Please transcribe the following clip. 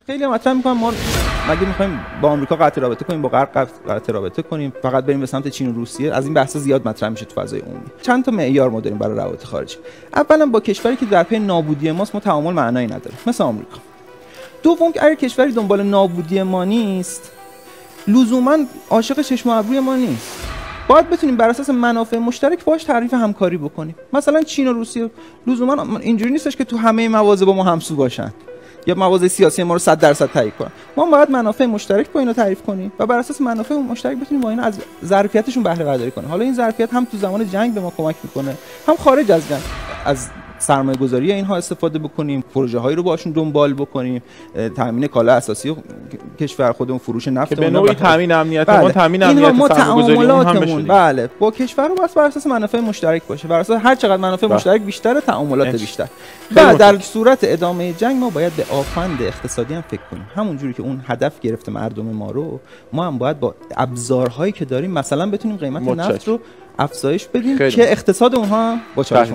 خیلی مطرح میکنم ما مگه میخوایم با آمریکا قطع رابطه کنیم، با غرب قطع رابطه کنیم، فقط بریم به سمت چین و روسیه؟ از این بحثا زیاد مطرح میشه تو فضای عمومی. چند تا معیار ما داریم برای روابط خارجی. اولا با کشوری که در پی نابودی ماست ما تعامل معنایی نداره، مثل آمریکا. دوم اگه کشوری دنبال نابودی ما نیست، لزوما عاشق چشم و ابروی ما نیست. باید بتونیم بر اساس منافع مشترک باهاش تعریف همکاری بکنیم. مثلا چین و روسیه لزوما اینجوری نیستش که تو همه مواضع با ما همسو باشن یا مواضع سیاسی ما رو 100% تایید کنن. ما باید منافع مشترک با اینا تعریف کنیم و بر اساس منافع مشترک بتونیم با اینا از ظرفیتشون بهره برداری کنیم. حالا این ظرفیت هم تو زمان جنگ به ما کمک میکنه، هم خارج از جنگ از سرمایه‌گذاری اینها استفاده بکنیم، پروژه‌هایی رو باشون دنبال بکنیم، تامین کالا اساسی کشور خودمون، فروش نفت که به نوعی تامین امنیت ما، تامین امنیت سرمایه‌گذاری هم بشه. بله، با کشور رو بر اساس منافع مشترک باشه، بر اساس هر چقدر منافع مشترک بیشتر، تعاملات بیشتر. بعد در صورت ادامه جنگ ما باید به آفند اقتصادی هم فکر کنیم. همونجوری که اون هدف گرفته مردم ما رو، ما هم باید با ابزارهایی که داریم مثلا بتونیم قیمت نفت رو افزایش بدیم که اقتصاد اونها با چالش